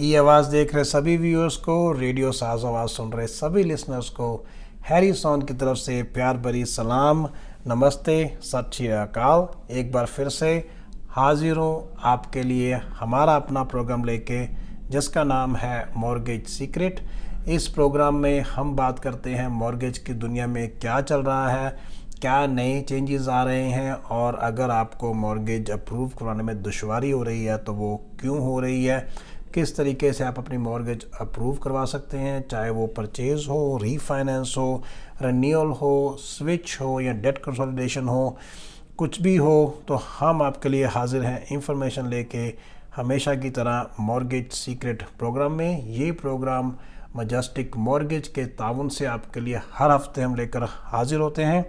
ये आवाज़ देख रहे सभी व्यूअर्स को, रेडियो साज आवाज़ सुन रहे सभी लिसनर्स को हैरी सॉन्ग की तरफ से प्यार भरी सलाम, नमस्ते, सत श्री अकाल। एक बार फिर से हाजिर हूँ आपके लिए हमारा अपना प्रोग्राम लेके, जिसका नाम है मॉर्गेज सीक्रेट। इस प्रोग्राम में हम बात करते हैं मॉर्गेज की दुनिया में क्या चल रहा है, क्या नए चेंजेस आ रहे हैं, और अगर आपको मॉर्गेज अप्रूव करवाने में दुश्वारी हो रही है तो वो क्यों हो रही है, किस तरीके से आप अपनी मॉर्गेज अप्रूव करवा सकते हैं, चाहे वो परचेज़ हो, रीफाइनेंस हो, रिन्यूअल हो, स्विच हो या डेट कंसोलिडेशन हो, कुछ भी हो तो हम आपके लिए हाजिर हैं इंफॉर्मेशन लेके, हमेशा की तरह मॉर्गेज सीक्रेट प्रोग्राम में। ये प्रोग्राम मजेस्टिक मॉर्गेज के ताउन से आपके लिए हर हफ्ते हम लेकर हाजिर होते हैं।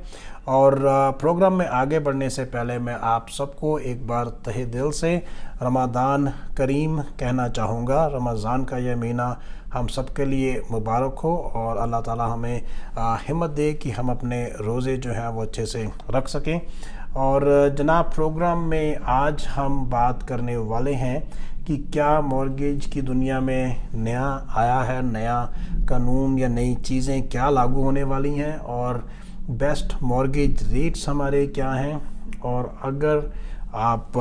और प्रोग्राम में आगे बढ़ने से पहले मैं आप सबको एक बार तहे दिल से रमज़ान करीम कहना चाहूँगा। रमज़ान का यह महीना हम सबके लिए मुबारक हो और अल्लाह ताला हमें हिम्मत दे कि हम अपने रोज़े जो हैं वो अच्छे से रख सकें। और जनाब, प्रोग्राम में आज हम बात करने वाले हैं कि क्या मॉर्गेज की दुनिया में नया आया है, नया कानून या नई चीज़ें क्या लागू होने वाली हैं, और बेस्ट मॉर्गेज रेट्स हमारे क्या हैं, और अगर आप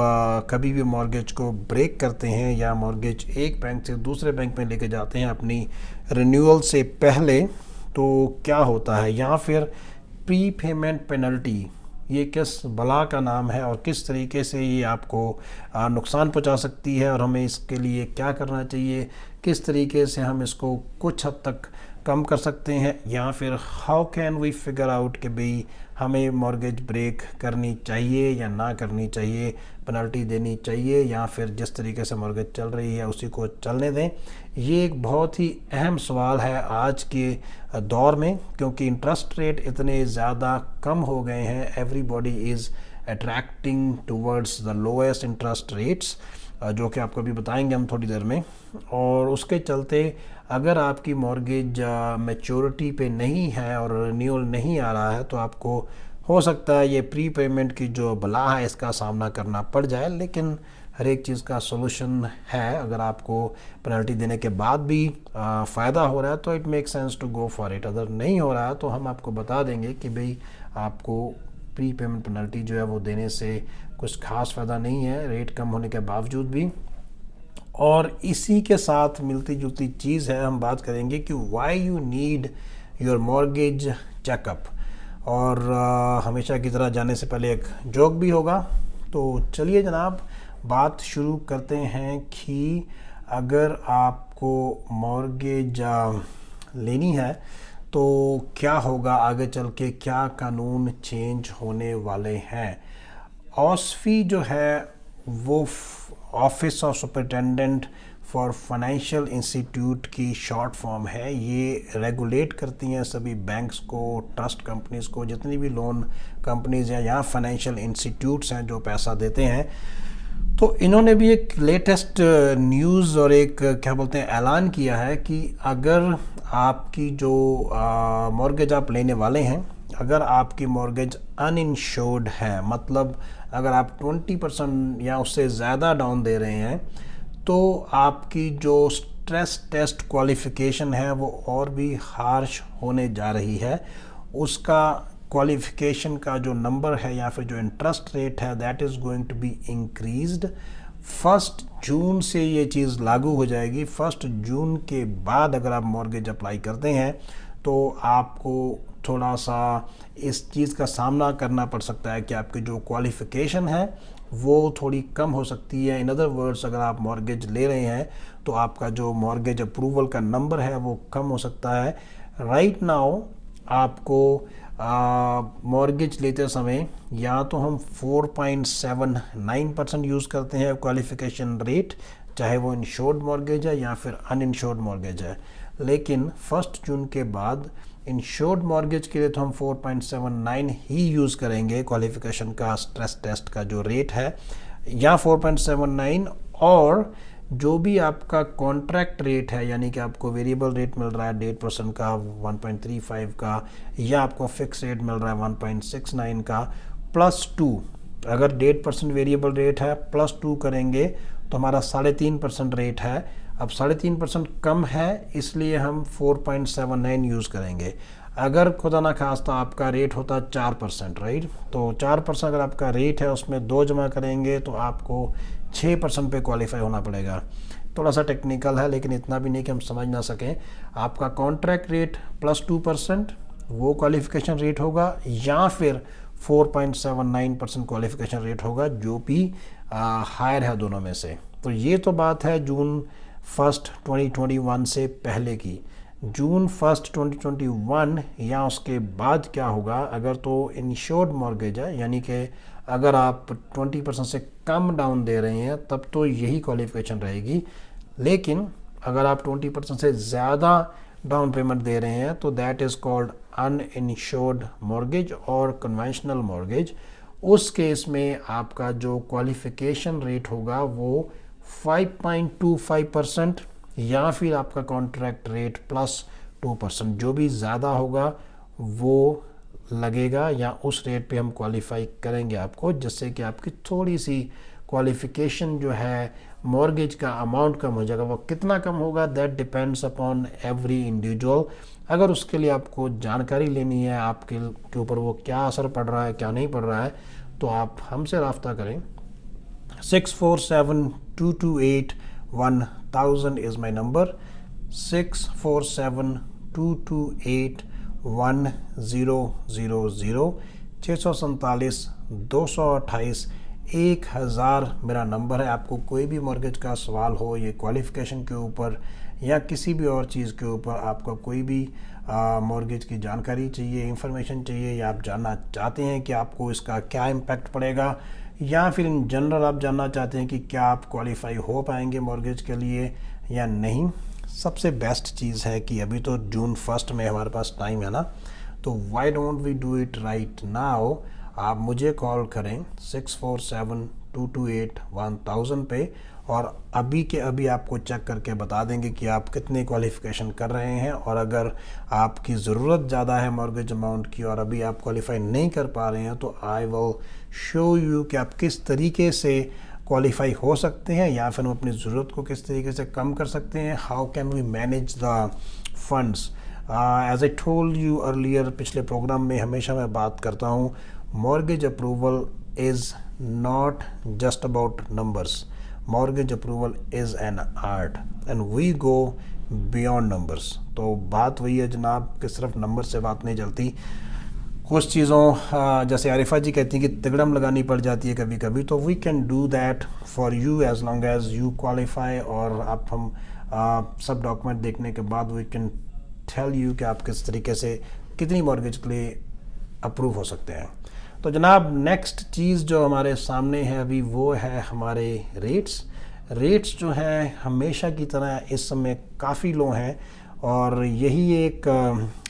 कभी भी मॉर्गेज को ब्रेक करते हैं या मॉर्गेज एक बैंक से दूसरे बैंक में लेके जाते हैं अपनी रिन्यूअल से पहले, तो क्या होता है, या फिर प्री पेमेंट पेनल्टी, ये किस बला का नाम है और किस तरीके से ये आपको नुकसान पहुंचा सकती है, और हमें इसके लिए क्या करना चाहिए, किस तरीके से हम इसको कुछ हद तक कम कर सकते हैं, या फिर how can we figure out कि भाई हमें मॉर्गेज ब्रेक करनी चाहिए या ना करनी चाहिए, पेनल्टी देनी चाहिए या फिर जिस तरीके से मॉर्गेज चल रही है उसी को चलने दें। ये एक बहुत ही अहम सवाल है आज के दौर में, क्योंकि इंटरेस्ट रेट इतने ज़्यादा कम हो गए हैं। Everybody is attracting towards the lowest interest rates, जो कि आपको भी बताएंगे हम थोड़ी देर में। और उसके चलते अगर आपकी मॉर्गेज मैच्योरिटी पे नहीं है और रिन्यूअल नहीं आ रहा है तो आपको हो सकता है ये प्री पेमेंट की जो बला है इसका सामना करना पड़ जाए। लेकिन हर एक चीज़ का सोल्यूशन है। अगर आपको पेनल्टी देने के बाद भी फ़ायदा हो रहा है तो it make sense to go for it. अगर नहीं हो रहा है तो हम आपको बता देंगे कि भाई आपको प्री पेमेंट पेनल्टी जो है वो देने से कुछ खास फ़ायदा नहीं है, रेट कम होने के बावजूद भी। और इसी के साथ मिलती जुलती चीज़ है, हम बात करेंगे कि why you need your mortgage checkup. और हमेशा की तरह जाने से पहले एक जोक भी होगा। तो चलिए जनाब, बात शुरू करते हैं कि अगर आपको मॉर्गेज लेनी है तो क्या होगा आगे चल के, क्या कानून चेंज होने वाले हैं। ऑस्फी जो है वो office of superintendent for financial institute की शॉर्ट फॉर्म है। ये रेगुलेट करती हैं सभी बैंक्स को, ट्रस्ट कंपनीज़ को, जितनी भी लोन कंपनीज़ हैं या फाइनेंशियल इंस्टीट्यूट्स हैं जो पैसा देते हैं। तो इन्होंने भी एक लेटेस्ट न्यूज़ और एक क्या बोलते हैं ऐलान किया है कि अगर आपकी जो मॉर्गेज आप लेने वाले हैं, अगर आपकी मॉर्गेज अनइंश्योर्ड है, मतलब अगर आप 20% या उससे ज़्यादा डाउन दे रहे हैं, तो आपकी जो स्ट्रेस टेस्ट क्वालिफ़िकेशन है वो और भी हार्श होने जा रही है। उसका क्वालिफ़िकेशन का जो नंबर है या फिर जो इंटरेस्ट रेट है that is going to be increased. 1 जून से ये चीज़ लागू हो जाएगी। 1 जून के बाद अगर आप मॉर्गेज अप्लाई करते हैं तो आपको थोड़ा सा इस चीज़ का सामना करना पड़ सकता है कि आपकी जो क्वालिफ़िकेशन है वो थोड़ी कम हो सकती है। इन अदर वर्ड्स, अगर आप मॉर्गेज ले रहे हैं तो आपका जो मॉर्गेज अप्रूवल का नंबर है वो कम हो सकता है। राइट नाउ आपको मॉर्गेज लेते समय या तो हम 4.79% यूज़ करते हैं क्वालिफ़िकेशन रेट, चाहे वो इंश्योर्ड मॉर्गेज है या फिर अनइंश्योर्ड मॉर्गेज है। लेकिन 1 जून के बाद इंश्योर्ड मॉर्गेज के लिए तो हम 4.79 ही यूज़ करेंगे क्वालिफ़िकेशन का स्ट्रेस टेस्ट का जो रेट है, या 4.79। और जो भी आपका कॉन्ट्रैक्ट रेट है, यानी कि आपको वेरिएबल रेट मिल रहा है 1.5% का, 1.35 का, या आपको फिक्स रेट मिल रहा है 1.69 का, +2, अगर 1.5% वेरिएबल रेट है +2 करेंगे तो हमारा 3.5% रेट है अब 3.5% कम है, इसलिए हम 4.79 यूज़ करेंगे। अगर खुदा ना खास्ता आपका रेट होता 4%, राइट, तो 4% अगर आपका रेट है उसमें 2 जमा करेंगे तो आपको 6% पे क्वालिफाई होना पड़ेगा। थोड़ा सा टेक्निकल है लेकिन इतना भी नहीं कि हम समझ ना सकें। आपका कॉन्ट्रैक्ट रेट प्लस 2% वो क्वालिफिकेशन रेट होगा, या फिर 4.79% क्वालिफिकेशन रेट होगा, जो भी हायर है दोनों में से। तो ये तो बात है जून 1 2021 से पहले की। जून 1 2021 या उसके बाद क्या होगा, अगर तो इंश्योर्ड मॉर्गेज है, यानी कि अगर आप 20% से कम डाउन दे रहे हैं तब तो यही क्वालिफिकेशन रहेगी। लेकिन अगर आप 20% से ज़्यादा डाउन पेमेंट दे रहे हैं तो that is called uninsured mortgage और कन्वेंशनल मॉर्गेज। उस केस में आपका जो क्वालिफिकेशन रेट होगा वो 5.25% या फिर आपका कॉन्ट्रैक्ट रेट प्लस 2%, जो भी ज़्यादा होगा वो लगेगा, या उस रेट पे हम क्वालिफाई करेंगे आपको, जिससे कि आपकी थोड़ी सी क्वालिफिकेशन जो है मॉर्गेज का अमाउंट कम हो जाएगा। वो कितना कम होगा that depends upon every individual. अगर उसके लिए आपको जानकारी लेनी है आपके के ऊपर वो क्या असर पड़ रहा है क्या नहीं पड़ रहा है, तो आप हमसे रब्ता करें। 647-228-1000 इज़ माई नंबर, 647-228-1000, 647-228-1000 मेरा नंबर है। आपको कोई भी मॉर्गेज का सवाल हो, ये क्वालिफ़िकेशन के ऊपर या किसी भी और चीज़ के ऊपर, आपको कोई भी मॉर्गेज की जानकारी चाहिए, इंफॉर्मेशन चाहिए, या आप जानना चाहते हैं कि आपको इसका क्या इम्पैक्ट पड़ेगा, या फिर इन जनरल आप जानना चाहते हैं कि क्या आप क्वालिफाई हो पाएंगे मॉर्गेज के लिए या नहीं, सबसे बेस्ट चीज़ है कि अभी तो जून 1 में हमारे पास टाइम है ना, तो why don't we do it right now. आप मुझे कॉल करें 647-228-1000 पे, और अभी के अभी आपको चेक करके बता देंगे कि आप कितने क्वालिफ़िकेशन कर रहे हैं। और अगर आपकी ज़रूरत ज़्यादा है मॉर्गेज अमाउंट की और अभी आप क्वालिफाई नहीं कर पा रहे हैं, तो आई विल शो यू कि आप किस तरीके से क्वालिफाई हो सकते हैं, या फिर हम अपनी ज़रूरत को किस तरीके से कम कर सकते हैं। How can we manage the funds. As I told you earlier, पिछले प्रोग्राम में हमेशा मैं बात करता हूँ, mortgage approval is not just about numbers. Mortgage approval is an art and we go beyond numbers. तो बात वही है जनाब कि सिर्फ नंबर से बात नहीं चलती। कुछ चीज़ों जैसे आरिफा जी कहती हैं कि तिगड़म लगानी पड़ जाती है कभी कभी, तो we can do that for you as long as you qualify. और आप हम सब डॉक्यूमेंट देखने के बाद वी कैन टेल यू कि आप किस तरीके से कितनी मॉर्गेज के लिए अप्रूव हो सकते हैं। तो जनाब नेक्स्ट चीज़ जो हमारे सामने है अभी वो है हमारे रेट्स जो हैं हमेशा की तरह इस समय काफ़ी लो हैं, और यही एक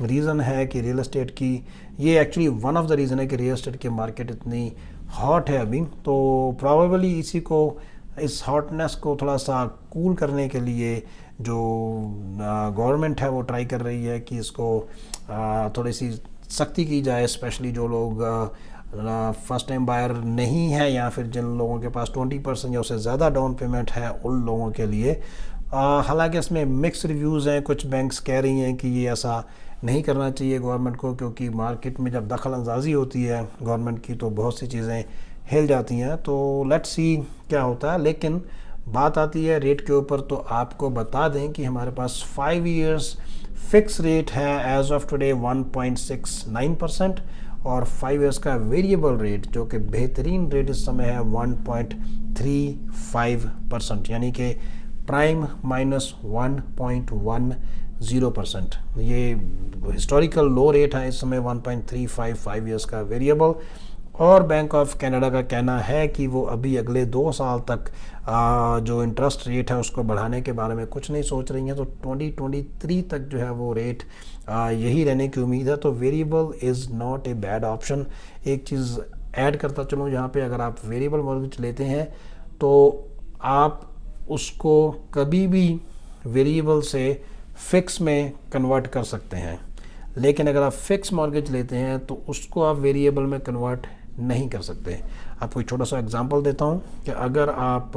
रीज़न है कि रियल एस्टेट की, ये actually one of the reason है कि रियल एस्टेट की मार्केट इतनी हॉट है अभी। तो प्रॉबेबली इसी को, इस हॉटनेस को थोड़ा सा कूल करने के लिए जो गवर्नमेंट है वो ट्राई कर रही है कि इसको थोड़ी सी सख्ती की जाए, स्पेशली जो लोग फर्स्ट टाइम बायर नहीं है या फिर जिन लोगों के पास 20% या उससे ज़्यादा डाउन पेमेंट है उन लोगों के लिए। हालांकि इसमें मिक्स रिव्यूज़ हैं। कुछ बैंक्स कह रही हैं कि ये ऐसा नहीं करना चाहिए गवर्नमेंट को, क्योंकि मार्केट में जब दखल अंदाजी होती है गवर्नमेंट की तो बहुत सी चीज़ें हिल जाती हैं। तो लेट्स सी क्या होता है। लेकिन बात आती है रेट के ऊपर, तो आपको बता दें कि हमारे पास 5 इयर्स फिक्स रेट है एज ऑफ टुडे 1.69%, और 5 इयर्स का वेरिएबल रेट जो कि बेहतरीन रेट इस समय है 1.35%, यानी कि प्राइम माइनस 1.10%। ये हिस्टोरिकल लो रेट है इस समय 1.35 5 इयर्स का वेरिएबल। और बैंक ऑफ कनाडा का कहना है कि वो अभी अगले 2 साल तक जो इंटरेस्ट रेट है उसको बढ़ाने के बारे में कुछ नहीं सोच रही हैं। तो 2023 तक जो है वो रेट यही रहने की उम्मीद है। तो variable is not a bad option. एक चीज़ ऐड करता चलूँ यहाँ पे, अगर आप वेरिएबल मॉर्गेज लेते हैं तो आप उसको कभी भी वेरिएबल से फिक्स में कन्वर्ट कर सकते हैं, लेकिन अगर आप फिक्स मॉर्गेज लेते हैं तो उसको आप वेरिएबल में कन्वर्ट नहीं कर सकते। आपको एक छोटा सा एग्जांपल देता हूँ कि अगर आप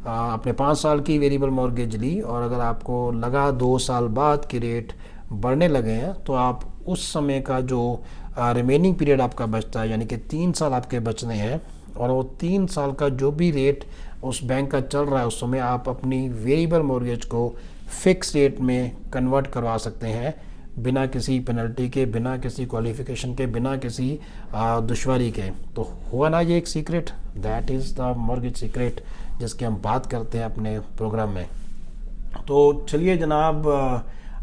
आपने 5 साल की वेरिएबल मॉर्गेज ली और अगर आपको लगा 2 साल बाद की रेट बढ़ने लगे हैं, तो आप उस समय का जो रिमेनिंग पीरियड आपका बचता है, यानी कि 3 साल आपके बचने हैं, और वो 3 साल का जो भी रेट उस बैंक का चल रहा है उस समय आप अपनी वेरिएबल मॉर्गेज को फिक्स रेट में कन्वर्ट करवा सकते हैं, बिना किसी पेनल्टी के, बिना किसी क्वालिफिकेशन के, बिना किसी दुश्वारी के। तो हुआ ना ये एक secret, that is the mortgage secret जिसकी हम बात करते हैं अपने प्रोग्राम में। तो चलिए जनाब,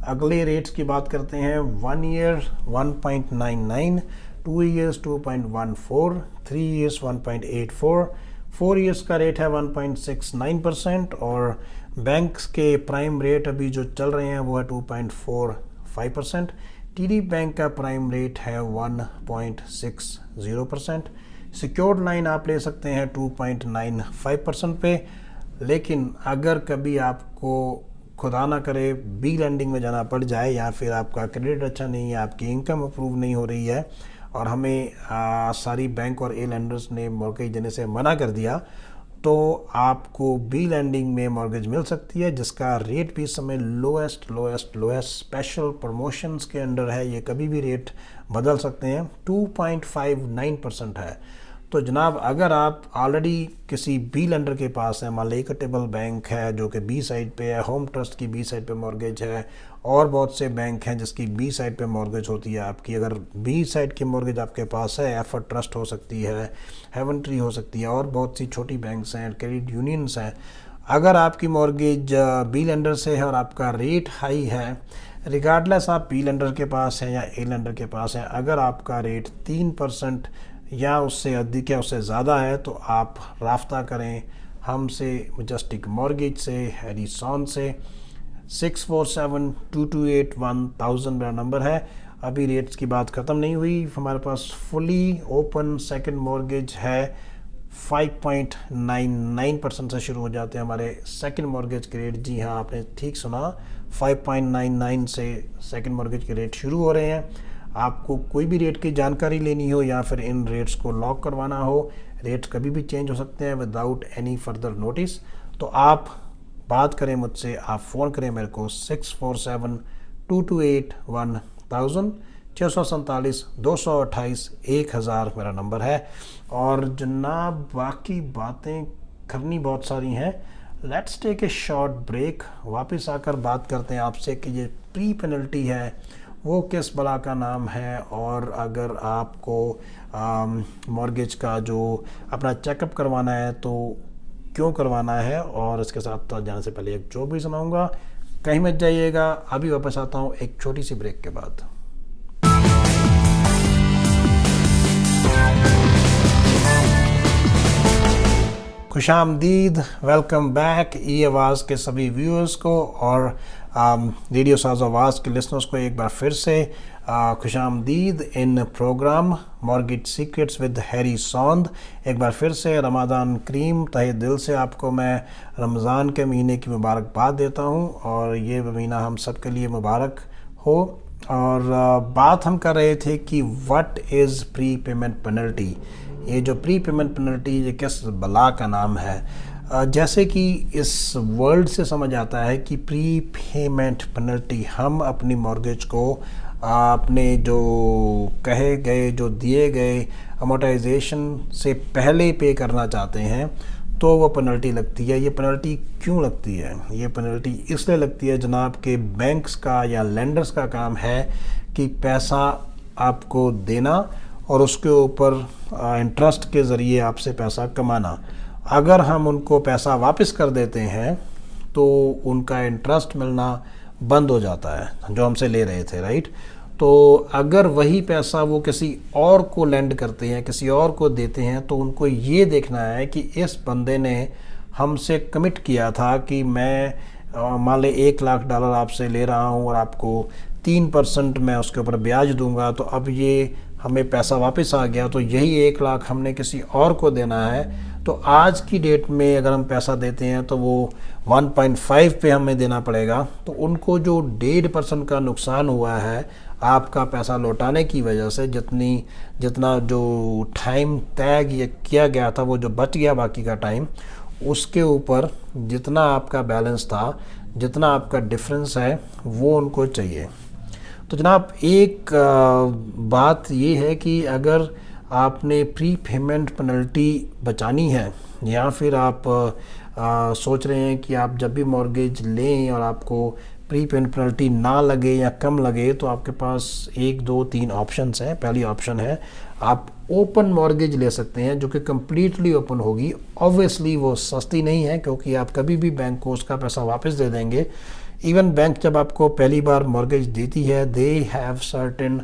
अगले रेट्स की बात करते हैं। 1 ईयर 1.99, 2 ईयर्स 2.14, 3 ईयर्स 1.84, 4 ईयर्स का रेट है 1.69%, और बैंक्स के प्राइम रेट अभी जो चल रहे हैं वो है 2.45%। टीडी बैंक का प्राइम रेट है 1.60%। सिक्योर्ड लाइन आप ले सकते हैं 2.95% पे। लेकिन अगर कभी आपको खुदा ना करे बी लैंडिंग में जाना पड़ जाए, या फिर आपका क्रेडिट अच्छा नहीं है, आपकी इनकम अप्रूव नहीं हो रही है और हमें सारी बैंक और ए लैंडर्स ने मॉर्गेज देने से मना कर दिया, तो आपको बी लैंडिंग में मॉर्गेज मिल सकती है, जिसका रेट भी इस समय लोएस्ट स्पेशल प्रमोशंस के अंडर है। ये कभी भी रेट बदल सकते हैं, 2.59% है। तो जनाब, अगर आप ऑलरेडी किसी बी लेंडर के पास है, मान लीजिए इक्विटेबल बैंक है जो कि बी साइड पे है, होम ट्रस्ट की बी साइड पे मॉर्गेज है, और बहुत से बैंक हैं जिसकी बी साइड पे मॉर्गेज होती है आपकी। अगर बी साइड की मॉर्गेज आपके पास है, एफर्ट ट्रस्ट हो सकती है, हेवन ट्री हो सकती है, और बहुत सी छोटी बैंक्स हैं, क्रेडिट यूनियंस हैं। अगर आपकी मॉर्गेज बी लेंडर से है और आपका रेट हाई है, रिगार्डलेस आप बी लेंडर के पास हैं या ए लेंडर के पास हैं, अगर आपका रेट 3% या उससे अधिक या उससे ज़्यादा है, तो आप राब्ता करें हमसे, मजेस्टिक मॉर्गेज से, हैरिसन से। 6472281000 मेरा नंबर है। अभी रेट्स की बात ख़त्म नहीं हुई, हमारे पास फुली ओपन सेकंड मॉर्गेज है। 5.99% से शुरू हो जाते हैं हमारे सेकंड मॉर्गेज के रेट। जी हाँ, आपने ठीक सुना, 5.99 से सेकंड मॉर्गेज के रेट शुरू हो रहे हैं। आपको कोई भी रेट की जानकारी लेनी हो या फिर इन रेट्स को लॉक करवाना हो, रेट्स कभी भी चेंज हो सकते हैं विदाउट एनी फर्दर नोटिस, तो आप बात करें मुझसे, आप फ़ोन करें मेरे को 6472281000, 647-228-1000 मेरा नंबर है। और जनाब, बाकी बातें करनी बहुत सारी हैं। Let's take a short break, वापस आकर बात करते हैं आपसे कि ये प्री पेनल्टी है वो किस बला का नाम है, और अगर आपको मॉर्गेज का जो अपना चेकअप करवाना है तो क्यों करवाना है। और इसके साथ जाने से पहले एक जो भी सुनाऊंगा, कहीं मत जाइएगा, अभी वापस आता हूँ एक छोटी सी ब्रेक के बाद। खुशामदीद, वेलकम बैक ई आवाज़ के सभी व्यूअर्स को और रेडियो साज आवाज़ के लिसनर्स को एक बार फिर से खुशामदीद इन program mortgage secrets with Harrison. एक बार फिर से रमज़ान करीम, तहे दिल से आपको मैं रमज़ान के महीने की मुबारकबाद देता हूँ, और ये महीना हम सब के लिए मुबारक हो। और बात हम कर रहे थे कि what is pre payment penalty. ये जो प्री पेमेंट पेनल्टी, ये किस बला का नाम है। जैसे कि इस वर्ड से समझ आता है कि प्री पेमेंट पेनल्टी, हम अपनी मॉर्गेज को अपने जो कहे गए, जो दिए गए अमोर्टाइजेशन से पहले पे करना चाहते हैं, तो वो पेनल्टी लगती है। ये पेनल्टी क्यों लगती है? ये पेनल्टी इसलिए लगती है जनाब कि बैंक्स का या लेंडर्स का काम है कि पैसा आपको देना और उसके ऊपर इंटरेस्ट के ज़रिए आपसे पैसा कमाना। अगर हम उनको पैसा वापस कर देते हैं तो उनका इंटरेस्ट मिलना बंद हो जाता है जो हमसे ले रहे थे, राइट। तो अगर वही पैसा वो किसी और को लेंड करते हैं, किसी और को देते हैं, तो उनको ये देखना है कि इस बंदे ने हमसे कमिट किया था कि मैं मान ले $1,00,000 आपसे ले रहा हूँ और आपको 3% मैं उसके ऊपर ब्याज दूंगा, तो अब ये हमें पैसा वापस आ गया, तो यही 1,00,000 हमने किसी और को देना है। तो आज की डेट में अगर हम पैसा देते हैं तो वो 1.5 पे हमें देना पड़ेगा। तो उनको जो 1.5% का नुकसान हुआ है आपका पैसा लौटाने की वजह से, जितना जो टाइम तय किया गया था, वो जो बच गया बाकी का टाइम, उसके ऊपर जितना आपका बैलेंस था, जितना आपका डिफरेंस है, वो उनको चाहिए। तो जनाब एक बात ये है कि अगर आपने प्री पेमेंट पेनल्टी बचानी है, या फिर आप सोच रहे हैं कि आप जब भी मॉर्गेज लें और आपको प्री पेमेंट पेनल्टी ना लगे या कम लगे, तो आपके पास 1 2 3 ऑप्शंस हैं। पहली ऑप्शन है आप ओपन मॉर्गेज ले सकते हैं, जो कि कम्प्लीटली ओपन होगी। ऑब्वियसली वो सस्ती नहीं है, क्योंकि आप कभी भी बैंक को उसका पैसा वापस दे देंगे। इवन बैंक जब आपको पहली बार मॉर्गेज देती है, they have certain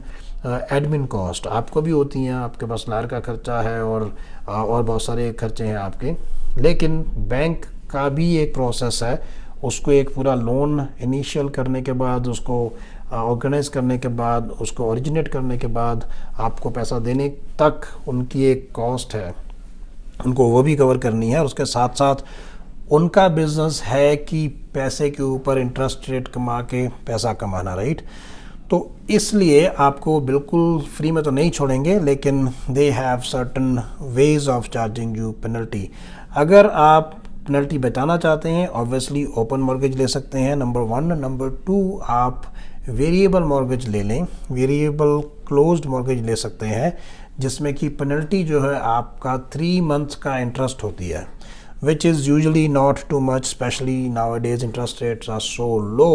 admin cost आपको भी होती हैं, आपके पास लायर का खर्चा है और बहुत सारे खर्चे हैं आपके। लेकिन बैंक का भी एक प्रोसेस है, उसको एक पूरा लोन इनिशियल करने के बाद, उसको ऑर्गेनाइज करने के बाद, उसको ओरिजिनेट करने के बाद आपको पैसा देने तक उनकी एक कॉस्ट है, उनको वो भी कवर करनी है। और उसके साथ साथ उनका बिजनेस है कि पैसे के ऊपर इंटरेस्ट रेट कमा के पैसा कमाना, राइट। तो इसलिए आपको बिल्कुल फ्री में तो नहीं छोड़ेंगे, लेकिन they have certain ways of charging you penalty. अगर आप पेनल्टी बचाना चाहते हैं, ऑब्वियसली ओपन मॉर्गेज ले सकते हैं, नंबर 1। नंबर 2, आप वेरिएबल मॉर्गेज ले लें, वेरिएबल क्लोज्ड मॉर्गेज ले सकते हैं, जिसमें कि पेनल्टी जो है आपका 3 मंथ्स का इंटरेस्ट होती है, which is usually not too much, especially nowadays interest rates are so low,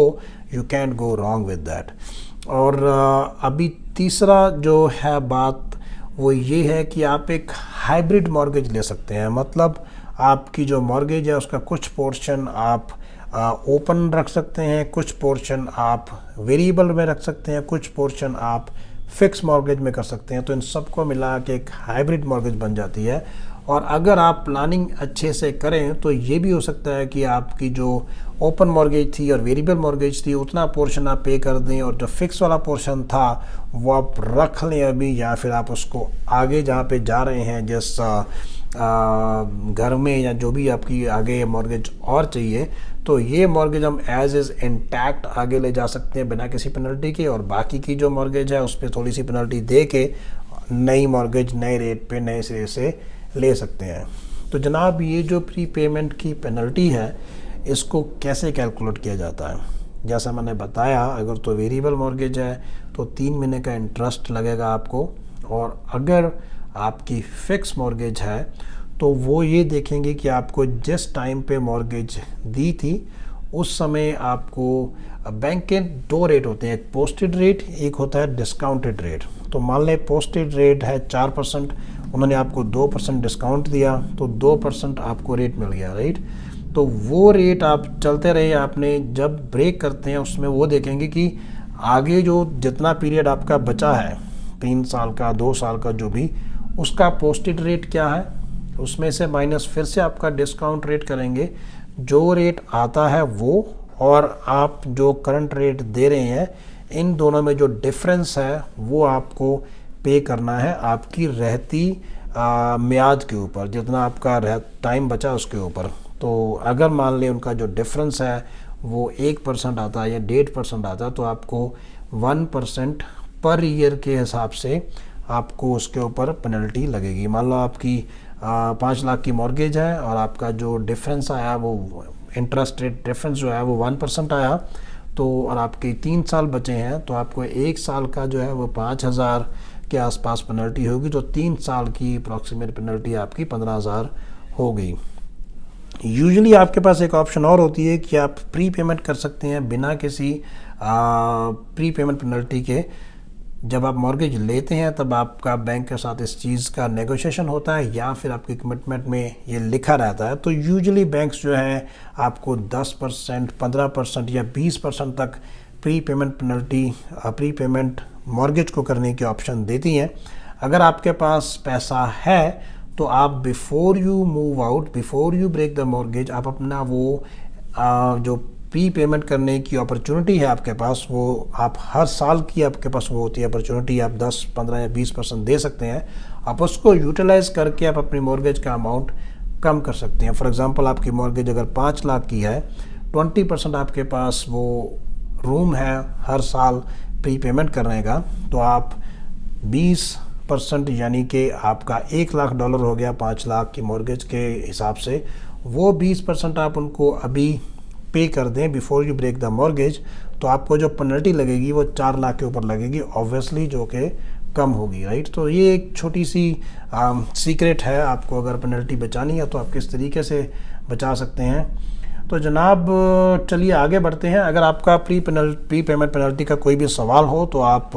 you can't go wrong with that. और अभी तीसरा जो है बात वो ये है कि आप एक हाइब्रिड मॉर्गेज ले सकते हैं। मतलब आपकी जो मॉर्गेज है उसका कुछ पोर्शन आप ओपन रख सकते हैं, कुछ पोर्शन आप वेरिएबल में रख सकते हैं, कुछ पोर्शन आप फिक्स मॉर्गेज में कर सकते हैं। तो इन सबको मिला के एक हाइब्रिड मॉर्गेज बन जाती है। और अगर आप प्लानिंग अच्छे से करें तो ये भी हो सकता है कि आपकी जो ओपन मॉर्गेज थी और वेरिएबल मॉर्गेज थी, उतना पोर्शन आप पे कर दें, और जो फिक्स वाला पोर्शन था वो आप रख लें अभी, या फिर आप उसको आगे जहाँ पे जा रहे हैं, जिस घर में या जो भी आपकी आगे मॉर्गेज और चाहिए, तो ये मॉर्गेज हम एज इज़ इंटैक्ट आगे ले जा सकते हैं बिना किसी पेनल्टी के। और बाकी की जो मॉर्गेज है उस पर थोड़ी सी पेनल्टी दे के नई मॉर्गेज नए रेट पे नए सिरे से ले सकते हैं। तो जनाब ये जो प्री पेमेंट की पेनल्टी है, इसको कैसे कैलकुलेट किया जाता है? जैसा मैंने बताया, अगर तो वेरिएबल मॉर्गेज है तो 3 महीने का इंटरेस्ट लगेगा आपको, और अगर आपकी फिक्स मॉर्गेज है तो वो ये देखेंगे कि आपको जिस टाइम पे मॉर्गेज दी थी उस समय आपको बैंक के 2 रेट होते हैं, एक पोस्टेड रेट, एक होता है डिस्काउंटेड रेट। तो मान लें पोस्टेड रेट है 4%, उन्होंने आपको 2% डिस्काउंट दिया, तो 2% आपको रेट मिल गया, राइट। तो वो रेट आप चलते रहे, आपने जब ब्रेक करते हैं उसमें वो देखेंगे कि आगे जो जितना पीरियड आपका बचा है, 3 साल का, 2 साल का, जो भी, उसका पोस्टेड रेट क्या है, उसमें से माइनस फिर से आपका डिस्काउंट रेट करेंगे। जो रेट आता है वो, और आप जो करंट रेट दे रहे हैं, इन दोनों में जो डिफरेंस है वो आपको पे करना है आपकी रहती म्याद के ऊपर, जितना आपका टाइम बचा उसके ऊपर। तो अगर मान लें उनका जो डिफरेंस है वो 1% आता है या 1.5% आता है, तो आपको 1% पर ईयर के हिसाब से आपको उसके ऊपर पेनल्टी लगेगी। मान लो आपकी 5 लाख की मॉर्गेज है और आपका जो डिफरेंस आया, वो इंटरेस्ट रेट डिफरेंस जो है वो 1% आया, तो और आपके 3 साल बचे हैं, तो आपको 1 साल का जो है वो 5,000 के आसपास पेनल्टी होगी। तो 3 साल की अप्रॉक्सीमेट पेनल्टी आपकी 15,000 हो गई। यूजुअली आपके पास एक ऑप्शन और होती है कि आप प्री पेमेंट कर सकते हैं बिना किसी प्री पेमेंट पेनल्टी के। जब आप मॉर्गेज लेते हैं तब आपका बैंक के साथ इस चीज़ का नेगोशिएशन होता है, या फिर आपकी कमिटमेंट में ये लिखा रहता है। तो यूजुअली बैंक्स जो हैं आपको 10%, 15% या 20% तक pre payment penalty, pre payment mortgage को करने की ऑप्शन देती हैं। अगर आपके पास पैसा है तो आप before you move out, before you break the mortgage, आप अपना वो जो प्री पेमेंट करने की अपॉर्चुनिटी है आपके पास, वो आप हर साल की आपके पास वो होती है अपॉर्चुनिटी, आप 10, 15 या 20% दे सकते हैं। आप उसको यूटिलाइज करके आप अपनी मॉर्गेज का अमाउंट कम कर सकते हैं। फॉर एग्जांपल आपकी मॉर्गेज अगर 5 लाख की है, 20% आपके पास वो रूम है हर साल प्री पेमेंट करने का, तो आप 20% यानी कि आपका $1 लाख हो गया 5 लाख की मॉर्गेज के हिसाब से, वो 20% आप उनको अभी पे कर दें before you break the mortgage, तो आपको जो पेनल्टी लगेगी वो 4 लाख के ऊपर लगेगी ऑब्वियसली, जो कि कम होगी, राइट। तो ये एक छोटी सी सीक्रेट है, आपको अगर पेनल्टी बचानी है तो आप किस तरीके से बचा सकते हैं। तो जनाब चलिए आगे बढ़ते हैं। अगर आपका प्री पेमेंट पेनल्टी का कोई भी सवाल हो तो आप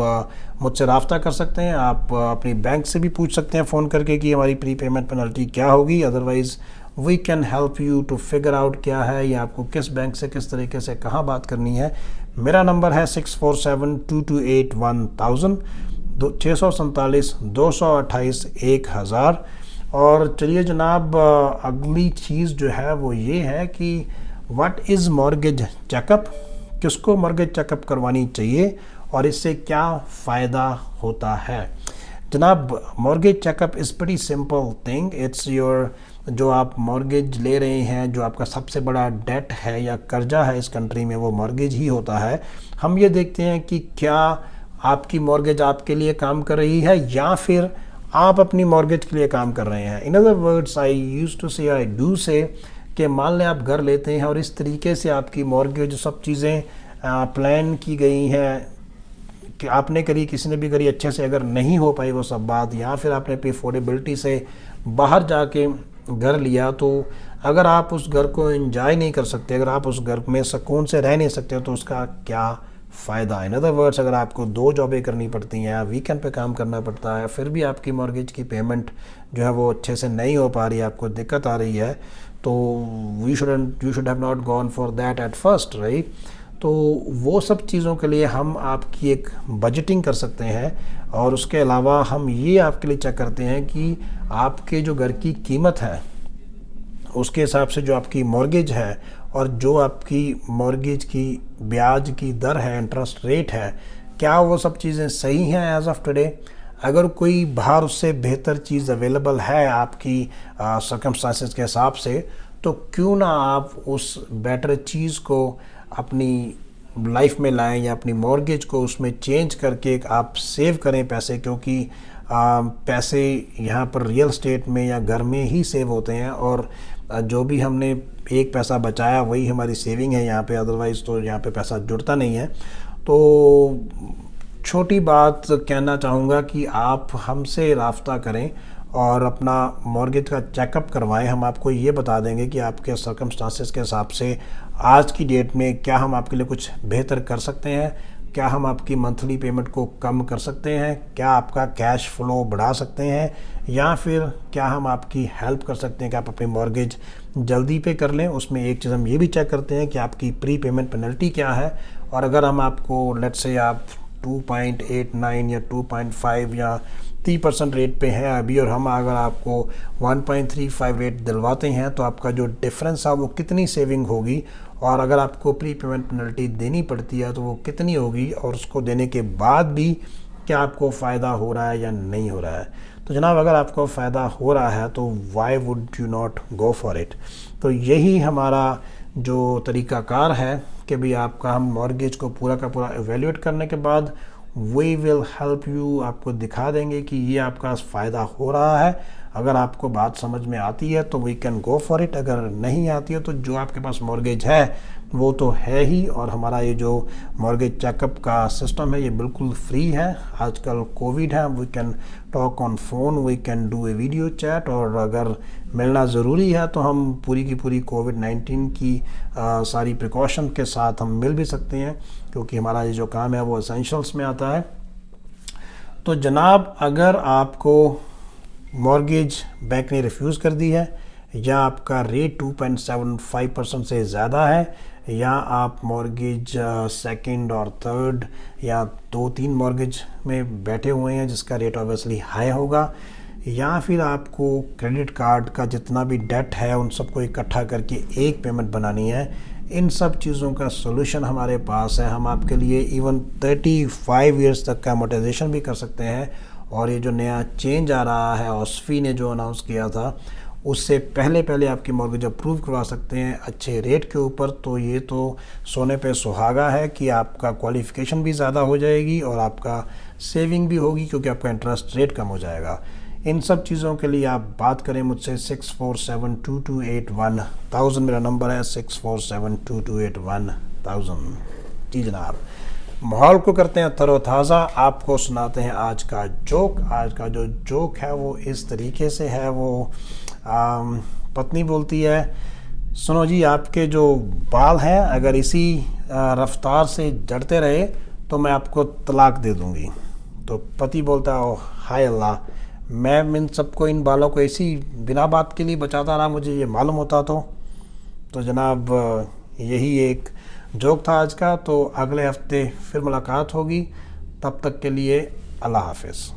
मुझसे रब्ता कर सकते हैं। आप अपनी बैंक से भी पूछ सकते हैं फ़ोन करके कि हमारी प्री पेमेंट पेनल्टी क्या होगी। Otherwise we can help you to figure out क्या है या आपको किस बैंक से किस तरीके से कहाँ बात करनी है। मेरा नंबर है 6472281000, 647-228-1000। और चलिए जनाब अगली चीज़ जो है वो ये है कि व्हाट इज़ मॉर्गेज चेकअप, किसको मॉर्गेज चेकअप करवानी चाहिए और इससे क्या फ़ायदा होता है। जनाब mortgage checkup is pretty simple thing. It's your, जो आप मॉर्गेज ले रहे हैं, जो आपका सबसे बड़ा डेट है या कर्जा है इस कंट्री में, वो मॉर्गेज ही होता है। हम ये देखते हैं कि क्या आपकी मॉर्गेज आपके लिए काम कर रही है या फिर आप अपनी मॉर्गेज के लिए काम कर रहे हैं। In other words I used to say, I do से, कि मान लें आप घर लेते हैं और इस तरीके से आपकी मॉर्गेज सब चीज़ें प्लान की गई हैं कि आपने करी, किसी ने भी करी अच्छे से, अगर नहीं हो पाई वो सब बात, या फिर आपने अपनी अफोर्डेबिलिटी से बाहर जाके घर लिया, तो अगर आप उस घर को एंजॉय नहीं कर सकते, अगर आप उस घर में सुकून से रह नहीं सकते, तो उसका क्या फ़ायदा। इन अदर वर्ड्स अगर आपको 2 जॉबें करनी पड़ती हैं, वीकेंड पे काम करना पड़ता है, फिर भी आपकी मॉर्गेज की पेमेंट जो है वो अच्छे से नहीं हो पा रही है, आपको दिक्कत आ रही है, तो you should have not gone for that at first, right. तो वो सब चीज़ों के लिए हम आपकी एक बजटिंग कर सकते हैं, और उसके अलावा हम ये आपके लिए चेक करते हैं कि आपके जो घर की कीमत है उसके हिसाब से जो आपकी मॉर्गेज है और जो आपकी मॉर्गेज की ब्याज की दर है, इंटरेस्ट रेट है, क्या वो सब चीज़ें सही हैं एज ऑफ टुडे। अगर कोई बाहर उससे बेहतर चीज़ अवेलेबल है आपकी सर्कमस्टांसेस के हिसाब से, तो क्यों ना आप उस बेटर चीज़ को अपनी लाइफ में लाएं या अपनी मॉर्गेज को उसमें चेंज करके आप सेव करें पैसे, क्योंकि पैसे यहाँ पर रियल एस्टेट में या घर में ही सेव होते हैं, और जो भी हमने एक पैसा बचाया वही हमारी सेविंग है यहाँ पे, अदरवाइज़ तो यहाँ पे पैसा जुड़ता नहीं है। तो छोटी बात कहना चाहूँगा कि आप हमसे राब्ता करें और अपना मॉर्गेज का चेकअप करवाएं। हम आपको ये बता देंगे कि आपके सर्कमस्टांसेस के हिसाब से आज की डेट में क्या हम आपके लिए कुछ बेहतर कर सकते हैं, क्या हम आपकी मंथली पेमेंट को कम कर सकते हैं, क्या आपका कैश फ्लो बढ़ा सकते हैं, या फिर क्या हम आपकी हेल्प कर सकते हैं कि आप अपनी मॉर्गेज जल्दी पे कर लें। उसमें एक चीज़ हम ये भी चेक करते हैं कि आपकी प्री पेमेंट पेनल्टी क्या है, और अगर हम आपको लेट्स से आप 2.89 या 2.5 या 3% रेट पे है अभी, और हम अगर आपको 1.35 रेट दिलवाते हैं, तो आपका जो डिफरेंस है वो कितनी सेविंग होगी, और अगर आपको प्री पेमेंट पेनल्टी देनी पड़ती है तो वो कितनी होगी, और उसको देने के बाद भी क्या आपको फ़ायदा हो रहा है या नहीं हो रहा है। तो जनाब अगर आपको फ़ायदा हो रहा है तो why would you not go for it. तो यही हमारा जो तरीक़ाकार है कि भी आपका हम मॉर्गेज को पूरा का पूरा एवेल्यूएट करने के बाद वी विल हेल्प यू, आपको दिखा देंगे कि ये आपका फ़ायदा हो रहा है। अगर आपको बात समझ में आती है तो we can go for it, अगर नहीं आती है तो जो आपके पास मॉर्गेज है वो तो है ही, और हमारा ये जो मॉर्गेज चेकअप का सिस्टम है ये बिल्कुल फ्री है। आजकल कोविड है, we can talk on phone, we can do a video chat, और अगर मिलना ज़रूरी है तो हम पूरी की पूरी कोविड-19 की सारी प्रिकॉशन के साथ हम मिल भी सकते हैं, क्योंकि हमारा ये जो काम है वो एसेंशियल्स में आता है। तो जनाब अगर आपको मॉर्गेज बैंक ने रिफ्यूज़ कर दी है, या आपका रेट 2.75% से ज़्यादा है, या आप मॉर्गेज सेकंड और थर्ड या 2-3 मॉर्गेज में बैठे हुए हैं जिसका रेट ऑब्वियसली हाई होगा, या फिर आपको क्रेडिट कार्ड का जितना भी डेट है उन सबको इकट्ठा करके एक पेमेंट बनानी है, इन सब चीज़ों का सोल्यूशन हमारे पास है। हम आपके लिए इवन 35 ईयर्स तक का अमोर्टाइजेशन भी कर सकते हैं, और ये जो नया चेंज आ रहा है ऑस्फी ने जो अनाउंस किया था उससे पहले आपकी मॉर्गेज अप्रूव करवा सकते हैं अच्छे रेट के ऊपर। तो ये तो सोने पे सुहागा है कि आपका क्वालिफिकेशन भी ज़्यादा हो जाएगी और आपका सेविंग भी होगी, क्योंकि आपका इंटरेस्ट रेट कम हो जाएगा। इन सब चीज़ों के लिए आप बात करें मुझसे 6472281000 मेरा नंबर है, 6472281000। जी जनाब, माहौल को करते हैं तरोताज़ा। आपको सुनाते हैं आज का जोक। आज का जो जोक है वो इस तरीके से है। वो पत्नी बोलती है, सुनो जी, आपके जो बाल हैं अगर इसी रफ्तार से जड़ते रहे तो मैं आपको तलाक दे दूंगी। तो पति बोलता है, ओ हाय अल्लाह, मैं इन सबको, इन बालों को ऐसी बिना बात के लिए बचाता रहा, मुझे ये मालूम होता तो जनाब यही एक जोक था आज का। तो अगले हफ्ते फिर मुलाकात होगी, तब तक के लिए अल्लाह हाफिज़।